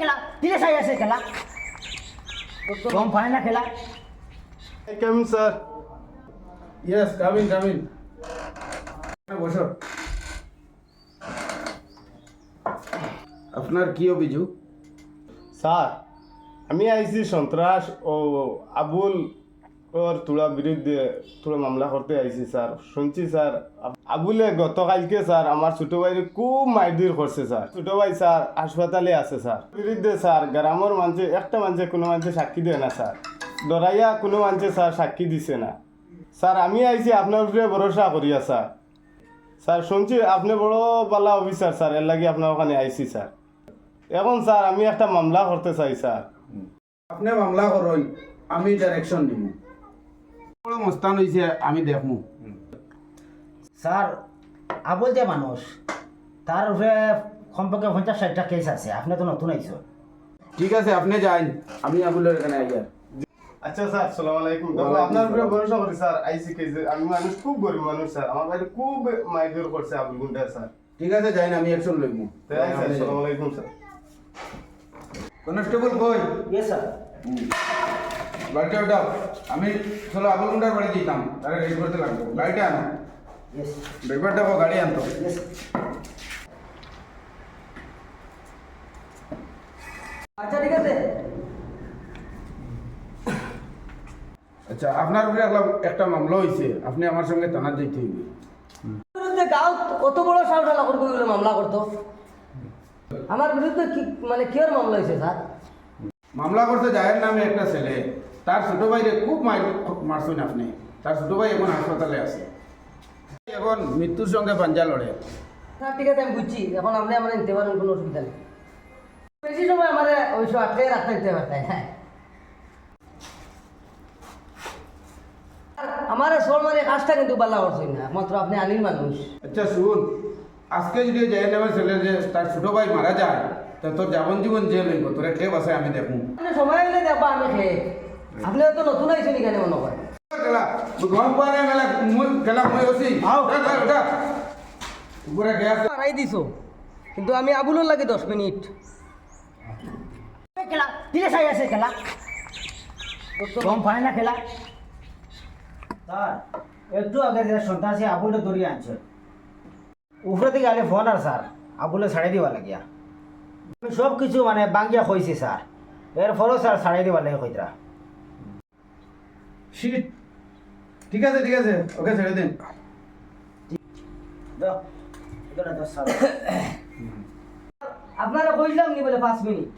খেলা দিলে চাই আছে খেলা গম পায় না খেলা কেমন স্যার? ইয়েস কামিন কামিন বসো। আপনার কি অভিযোগ? স্যার আমি আইছি সন্ত্রাস ও আবুল ওর তোলা বিরুদ্ধে তোলা মামলা করতে আইছি স্যার। শুনছি স্যার আবুলে গতকালকে স্যার আমার ছোট ভাইয়ের খুব মারধর করছে স্যার। ছোট ভাই স্যার হাসপাতালে আছে স্যার। বিরুদ্ধে স্যার গ্রামের মানুষে একটা মানুষে কোনো মানুষে সাক্ষী দেয় না স্যার। ডরাইয়া কোনো মানুষে স্যার সাক্ষী দিছে না স্যার। আমি আইছি আপনার উপরে ভরসা করিয়া স্যার। স্যার শুনছি আপনি বড় বালা অফিসার স্যার, এর লাগে আপনার ওখানে আইছি স্যার। এখন স্যার আমি একটা মামলা করতে চাই স্যার। আপনি মামলা করুন, আমি ডাইরেকশন দিব। বড় মস্তান হয়েছে, আমি দেখমু। স্যার আবুল যে মানুষ তার উপরে কমপক্ষে 50-60টা কেস আছে। আপনি তো নতুন আইছো। ঠিক আছে আপনি যান, আমি আবুলের এখানে আইয়ার। আচ্ছা স্যার, সালাম আলাইকুম। দেখো আপনার উপরে ভরসা করি স্যার আইসি কেসে। আমি মানুষ খুব গরিব মানুষ স্যার, আমার বাড়ি খুব মাইদুর করছে আবুল গুন্ডা স্যার। ঠিক আছে যাইন, আমি অ্যাকশন লইমু। তাই স্যার, সালাম আলাইকুম স্যার। কনস্টেবল কই? Yes sir. বাড়িটা ওটাও, আমি চলো আবুল গুন্ডার বাড়ি যেতাম, তারা রেডি করতে লাগবো। গাড়িটা আনো, ইয়েস ড্রাইভারটা গাড়ি আনতো। ইয়েস। আচ্ছা ঠিক আছে। আচ্ছা আপনার উপরে একটা মামলা হয়েছে, আপনি আমার সঙ্গে থানা যেতে হইবে। বিরুদ্ধে গাঁও কত বড় সাউডালা করবো বলে মামলা করতো? আমার বিরুদ্ধে কি মানে কিয়র মামলা হয়েছে স্যার? মামলা করতে জায়ের নামে একটা ছেলে, তার ছোট ভাইরে খুব মারছেন আপনি। তার ছোট ভাই এখন হাসপাতালে আছে, এখন মৃত্যুর সঙ্গে পাঞ্জা লড়ে। স্যার ঠিক আছে আমি বুঝছি, এখন আপনি আমার নিতে পারেন, কোনো অসুবিধা নেই। বেশি সময় আমার ওইসব আটকে রাখতে দিতে পারতেন। হ্যাঁ আমার সোল মানে কাজটা কিন্তু বাল্লা করছেন না, একমাত্র আপনি আনির মানুষ। আচ্ছা শুন, আজকে যদি জায়ের নামের ছেলে যে তার ছোট ভাই মারা যায়, তা তোর যাবজ্জীবন জেল হইব। তোরা কে বাসায় আমি দেখুন। মানে সময় হলে দেখবা আমি খেয়ে। আপনি তো নতুন আইসেন এখানে মনে করেন। খেলা গম পাওয়া নাই, মেলা খেলা মই হচ্ছি উপরে গ্যাস মারাই দিছো, কিন্তু আমি আবুলের লাগে 10 মিনিট। খেলা দিলে চাই আছে খেলা গম পায় না খেলা। স্যার একটু আগে যে সন্ত্রাসী আবুলে ধরিয়ে আনছে, উপরে থেকে আলে ফোন আর স্যার আবুলে ছাড়াই দিবা লাগিয়া। আমি সব কিছু মানে বাঙ্গিয়া কইছি স্যার, এরপরও স্যার ছাড়াই দিবা লাগে কইতরা। শিট, ঠিক আছে ঠিক আছে, ওকে ছেড়ে দিন। দাও এটা দাও স্যার। আপনারা কইলাম নি বলে 5 মিনিট।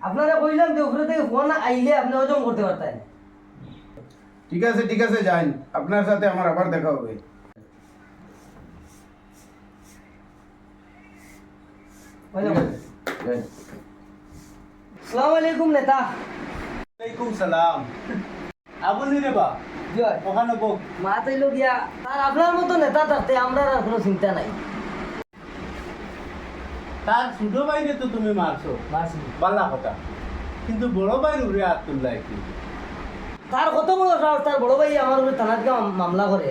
আপনারা কইলাম যে উপরে থেকে ফোন আইলে আপনি হজম করতে পারতেন। ঠিক আছে যাইন, আপনার সাথে আমার আবার দেখা হবে। যাইন। আসসালামু আলাইকুম নেতা। ওয়ালাইকুম সালাম। আবুল রে বা জয় ওখানে বক। মা তাইলো গিয়া আর আপনার মতো নেতা থাকতে আমরা আর কোনো চিন্তা নাই। তার ছোট ভাইরে তো তুমি মারছো, মারছি। বালা কথা, কিন্তু বড় ভাইয়ের উপরে হাত তুললাই কি? তার কত বড় সাহস, তার বড় ভাই আমার উপরে থানাত গিয়ে মামলা করে।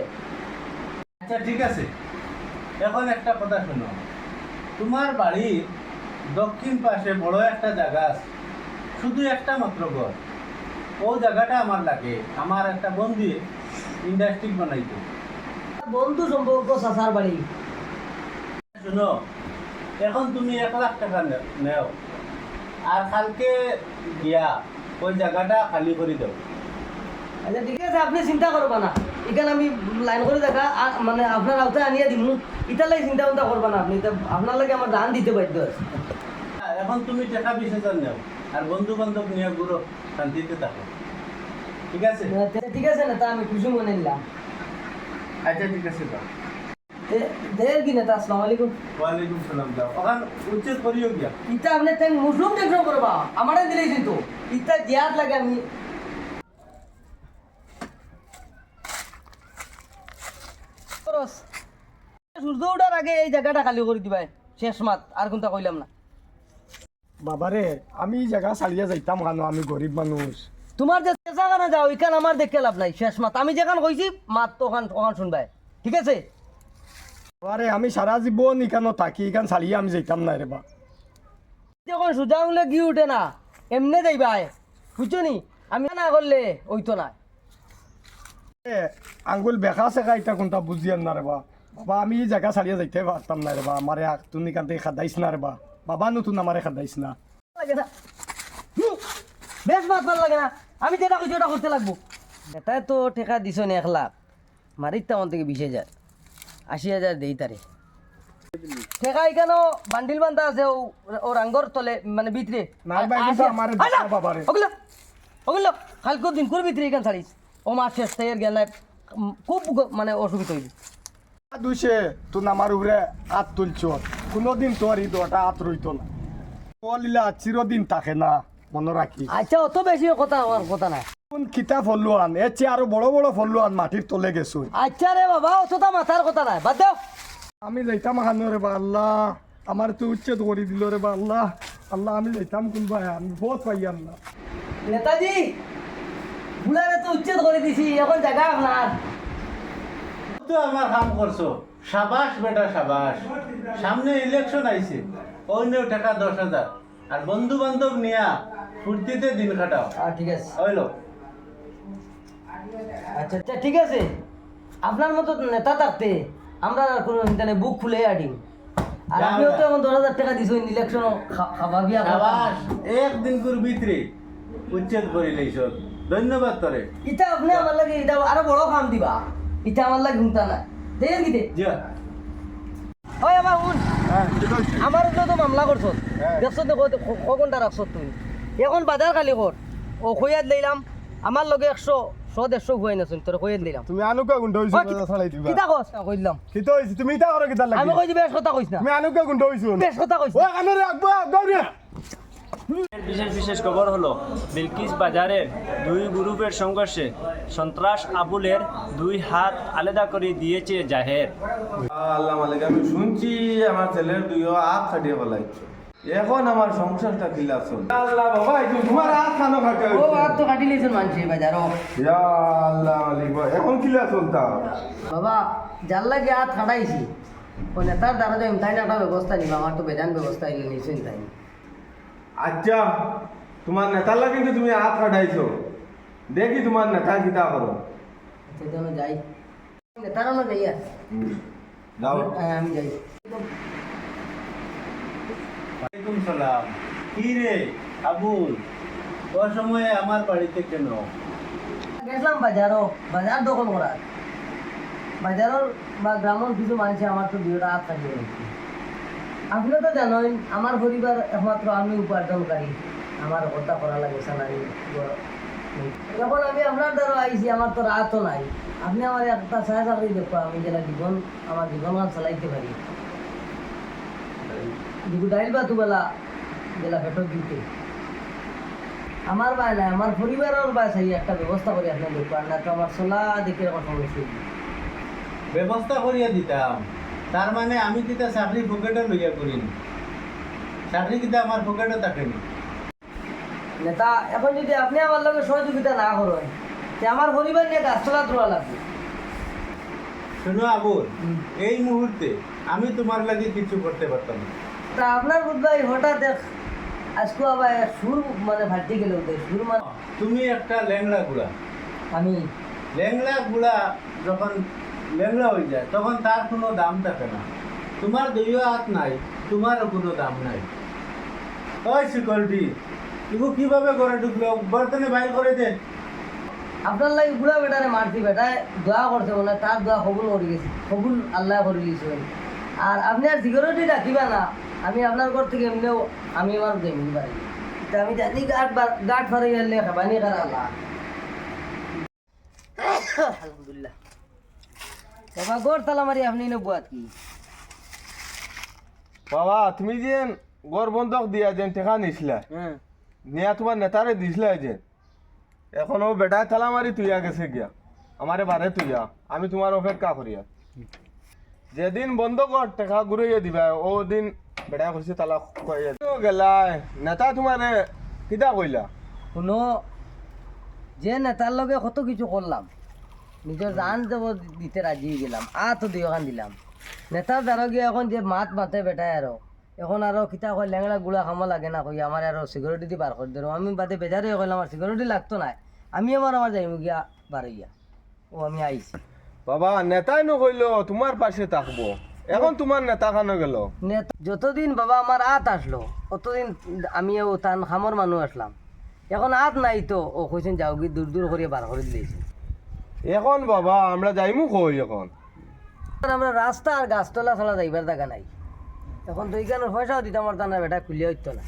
আচ্ছা ঠিক আছে, এখন একটা কথা শোনো। তোমার বাড়ির দক্ষিণ পাশে বড় একটা জায়গা আছে, শুধু একটা মাত্র ঘর। ও জায়গাটা আমার লাগে, আমার একটা বন্ধু ইন্ডাস্ট্রি বানাইতো। বন্ধু সম্পর্ক চাচার বাড়ি। শোনো, এখন তুমি 1 লাখ টাকা নেও, আর কালকে গিয়া ওই জায়গাটা খালি করে দাও। আচ্ছা ঠিক আছে, আপনি চিন্তা করবা না। এখানে আমি লাইন করে দেখা মানে আপনার আওতায় আনিয়ে দিম। ইটার লাগে চিন্তা ভাবনা করবা না আপনি। আপনার লাগে আমার দান দিতে বাধ্য আছে। এখন তুমি টাকা 20,000 নেও, আর বন্ধু বান্ধব নিয়ে ঘুরো, শান্তিতে থাকো, ঠিক আছে? ঠিক আছে নেতা, আমি খুশি মনে নিলাম। আচ্ছা ঠিক আছে যাও। দের কি নেতা? আসসালামু আলাইকুম। ওয়ালাইকুম সালাম। যাও ওখান উচ্ছেদ করিও গিয়া। ইটা আপনি তাই মুসলিম টেনশন করবা, আমারে দিলেই কিন্তু ইটা জিয়াদ লাগে। আমি সূর্য ওঠার আগে এই জায়গাটা খালি করে দিবাই, শেষ মাত। আর কোনটা কইলাম না। বাবারে আমি জায়গা ছাড়িয়ে যাইতাম কেন? আমি গরিব মানুষ। তোমার যে যেখানে যাও এখানে আমার দেখে লাভ নাই, শেষ মাত। আমি যেখানে কইছি মাত তো ওখান ওখান শুনবাই, ঠিক আছে? বাবারে আমি সারা জীবন এখানে থাকি, এখান ছাড়িয়ে আমি যাইতাম না রে বা। যখন সোজা আঙুলে গিয়ে উঠে না এমনি যাইবাই বুঝছো নি আমি না করলে ওইতো না আঙ্গুল বেকা সেকা এটা কোনটা বুঝিয়ান না রে বাবা আমি এই জায়গা ছাড়িয়ে যাইতে পারতাম না রে বা আমারে তুমি কান্তে খাদাইস না রে বাবা নতুন আমারে খাদাইস না লাগে না বেশ মাত ভাল লাগে না আমি যেটা কইছি ওটা করতে লাগবো এটাই তো ঠেকা দিছ নি 1 লাখ মারির তেমন থেকে 20,000 80,000 দেই তারে ঠেকা এখানেও বান্ডিল বান্ধা আছে ও রাঙ্গর তলে মানে ভিতরে না ভাই কিন্তু আমারে দিছে বাবারে ওগুলো কালকে দিন করে ভিতরে এখান ছাড়িস ও মাছ শেষ তাই গেল খুব মানে অসুবিধা হইল দুইছে তুই আমার উপরে হাত তুলছ কোনোদিন তোর এই দোটা হাত রইতো না বলিলা চিরদিন থাকে না মনে রাখি আচ্ছা অত বেশি কথা আমার কথা নাই কোন কিতা ফল্লু আন এর চেয়ে আরো বড় বড় ফল্লু আন মাটির তলে গেছো আচ্ছা রে বাবা অতটা মাথার কথা নাই বাদ দাও আমি যাইতাম হানো রে বা আল্লাহ আমার তো উচ্ছেদ করে দিল রে বা আল্লাহ আল্লাহ আমি যাইতাম কোন ভাই আমি বহুত পাইয়াম না নেতাজি বুলারে তো উচ্ছেদ করে দিছি এখন জায়গা আপনার তো আমার কাম করছো সাবাস বেটা সাবাস সামনে ইলেকশন আইছে অন্য টাকা 10,000 আর বন্ধু বান্ধব নিয়া ফুর্তিতে দিন কাটাও ঠিক আছে হইলো আচ্ছা আচ্ছা ঠিক আছে আপনার মতো নেতা থাকতে আমরা আর কোনো ইন্টারনেট বুক খুলে আডি আর আপনিও তো এখন 10,000 টাকা দিছেন ইলেকশন খাবা বিয়া সাবাস একদিন করে ভিতরে উচ্ছেদ করে লইছ ধন্যবাদ তোরে ইটা আপনি আমার লাগে এটা আরো বড় কাম দিবা ইটা আমার লাগে হুমতা না দেখেন কিতে যা ওই আমার শুন হ্যাঁ ঠিক আছে আমার উপরে তো মামলা করছো হ্যাঁ। দেখছো তো কঘন্টা রাখছো তুই এখন বাজার খালি কর ও খৈয়াত লইলাম আমার লগে 100-150 হুয়াই নাচুন তোর খৈয়াত লইলাম তুমি আনুকা গুন্ড হইছো ছাড়াই দিবা কিতা কস কইলাম কিতা হইছে তুমি ইটা করো কিতা লাগি আমি কইছি বেশ কথা কইছ না তুমি আনুকা গুন্ড হইছো বেশ কথা কইছ ও কানে রে আকবা গৌরিয়া বিশেষ খবর হলো বিলকিস বাজারের দুই গ্রুপের সংঘর্ষে সন্ত্রাস আবুলের 2 হাত আলাদা করে দিয়েছে জাহের। আল্লাহ মালিক আমি শুনছি আমার ছেলের দুইও হাত কাটিয়ে ফেলাইছো এখন আমার সংসারটা কিলা চল আল্লাহ বাবা এই তোমার হাত খানো খাটে ও আর তো কাটি লইছেন মানছি বাজার ইয়া আল্লাহ মালিক এখন কিলা চলতা বাবা যার লাগে হাত খাটাইছি ও নেতার দ্বারা যাই তাই না একটা ব্যবস্থা নিবা আমার তো বেজান ব্যবস্থা এলে নিশ্চয়ই তাই আচ্ছা তোমার নেতালা কিন্তু তুমি হাত কাটাইছো দেখি তোমার নেতা কিতা করো সেই জন্য যাই নেতারও না যাই আর যাও আমি যাই ওয়ালাইকুম সালাম কি রে আবুল ও সময় আমার বাড়িতে কেন গেছিলাম বাজার দখল করার বাজারের বা গ্রামের কিছু মানুষ আমার তো দুইটা হাত কাটিয়ে রেখেছে আপনি তো জানেন আমার পরিবার একমাত্র আমি উপার্জনকারী আমার হত্যা করা লাগে স্যালারি যখন আমি আপনার দ্বারা আইছি আমার তো রাতও নাই আপনি আমার একটা ছায়া চাকরি দেখো আমি যেটা আমার জীবন চালাইতে পারি ডাইল বা দুবেলা যেটা ভেটর দিতে আমার বাই নাই আমার পরিবারের বাই চাই একটা ব্যবস্থা করে আপনি দেখো আর না তো আমার চলা দেখে এরকম সমস্যা ব্যবস্থা করিয়া দিতাম তার মানে আমি কিতা চাকরি পকেটে লইয়া করিনি চাকরি কিতা আমার পকেটে থাকেনি নেতা এখন যদি আপনি আমার লগে সহযোগিতা না করেন যে আমার পরিবার নিয়ে গাছতলা তোলা লাগবে শুনো আবুল এই মুহূর্তে আমি তোমার লাগে কিছু করতে পারতাম না তা আপনার বুধবাই হঠাৎ আজকে আবার সুর মানে ফাটি গেল সুর মানে তুমি একটা ল্যাংড়া গুড়া আমি ল্যাংড়া গুড়া যখন ল্যাংড়া হয়ে যায় তখন তার কোনো দাম থাকে না তোমার দুইও হাত নাই তোমারও কোনো দাম নাই ওই সিকিউরিটি এগো কিভাবে করে ঢুকলো বর্তনে বাইর করে দে আপনার লাগে বুড়া বেটারে মারতি বেটায় দোয়া করছে বলে তার দোয়া কবুল করে গেছি কবুল আল্লাহ করে দিয়েছে আর আপনি আর সিকিউরিটি রাখিবা না আমি আপনার ঘর থেকে এমনিও আমি আমার জমি বাড়ি তা আমি জানি গাট ফারে গেলে খাবানি কার আল্লাহ আলহামদুলিল্লাহ বাবা গোর তালা মারি আপনি নবুয়াত কি বাবা তুমি যে গড় বন্ধক দিয়া যেন টেকা নিছিলা হ্যাঁ নিয়া তোমার নেতারে দিছিলা যে এখন ও বেটায় তালা মারি তুইয়া গেছে গিয়া আমারে বারে তুইয়া আমি তোমার অপেক্ষা করিয়া যেদিন বন্ধ কর টেকা ঘুরাইয়া দিবা ও দিন বেটায় কইছে তালা কইয়া গেলাই নেতা তোমারে কিতা কইলা শুনো যে নেতার লগে কত কিছু করলাম নিজের জান যাব দিতে রাজি হয়ে গেলাম তো দুইখান দিলাম নেতার দ্বারা গিয়ে এখন যে মাত মাতে বেটায় আরো এখন আরো কিতা কয় ল্যাংড়া গুড়া খামা লাগে না কই আমার আরো সিকিউরিটি দি বার করে দিল আমি বাদে বেজারে কইলাম আমার সিকিউরিটি লাগতো না আমি আমার যাইমু গিয়া বাড়াইয়া ও আমি আইছি বাবা নেতাই নকইল তোমার পাশে থাকবো এখন তোমার নেতা খানো গেল যতদিন বাবা আমার আত আসলো অতদিন আমিও তান খামর মানুষ আসলাম এখন আত নাই তো ও কইছেন যাও গিয়ে দূর দূর করিয়া বার করে দিয়েছি এখন বাবা আমরা যাইমু কই এখন আমরা রাস্তা আর গাছতলা ছাড়া যাইবার জায়গা নাই এখন তো এইখানের পয়সাও দিতাম পারতাম না বেটা খুলিয়া হইতো না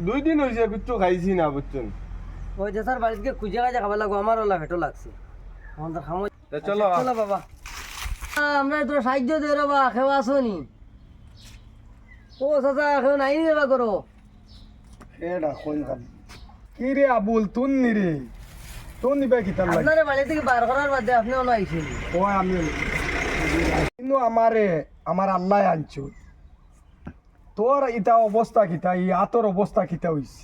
2 দিন হয়েছে কিচ্ছু খাইছি না বুঝছেন ওই যে স্যার বাড়িতে খুঁজে কাজে খাবার লাগবো আমার ওলা ভেটো লাগছে এখন তো খামো তা চলো চলো বাবা আমরা তোর সাহায্য দিয়ে রে বা খেও আসো নি ও চাচা খেও নাই নি বা করো এটা কই খালি কি রে আবুল তুন নি রে তুন নিবে কিতার লাগে আপনার বাড়ি থেকে বার করার বাদে আপনি অন্য আইসেন ও আমি কিন্তু আমার আল্লাহ আনছো তোর ইটা অবস্থা কিতা ই আতর অবস্থা কিতা হইছে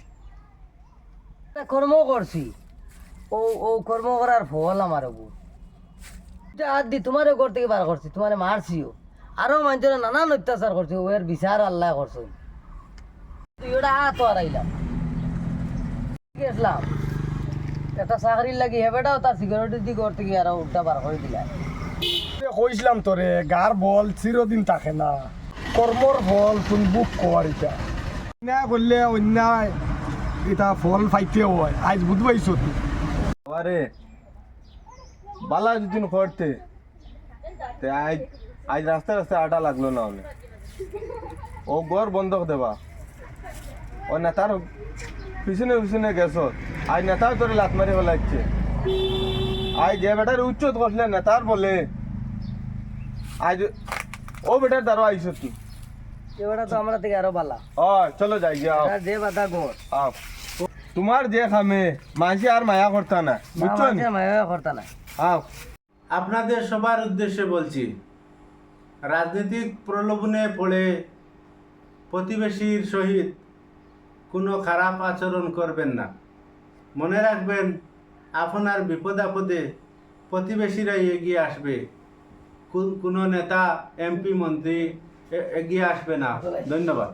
কর্ম করছি ও ও কর্ম করার ফল আমার বউ হাত দি তোমারও ঘর থেকে বার করছি তোমার মারছিও আরো মানুষের নানান অত্যাচার করছে ও এর বিচার আল্লাহ করছে তুই ওটা তো হারাইলাম গেছিলাম একটা চাকরির লাগি হেবেটাও তার সিকিউরিটি দি ঘর থেকে আরো উল্টা বার করে দিলা কইছিলাম তোরে গার বল চিরদিন থাকে না কর্মর ফল তুই বুক কর এটা না করলে অন্যায় এটা ফল পাইতে হয় আজ বুঝবাইছো তুই আরে বালা দুদিন করতে তে আজ রাস্তা রাস্তায় আটা লাগলো না অনেক ও ঘর বন্ধক দেবা ও নেতার পিছনে পিছনে গেছ আজ নেতাও তোরে লাত মারি ফেলাচ্ছে আজ যে বেটার উচ্চত করলে নেতার বলে আজ ও বেটার দ্বারা আইসো তুই এবারে তো আমরা থেকে আরো বালা চলো যাই যাও আর যে বাধা ঘর তোমার যে খামে মাঝে আর মায়া করতা না বুঝছো নি? মায়া করতা না আও আপনাদের সবার উদ্দেশ্যে বলছি রাজনৈতিক প্রলোভনে পড়ে প্রতিবেশীর সহিত কোনো খারাপ আচরণ করবেন না মনে রাখবেন আপনার বিপদ আপদে প্রতিবেশীরাই এগিয়ে আসবে কোনো নেতা এমপি মন্ত্রী এগিয়ে আসবে না ধন্যবাদ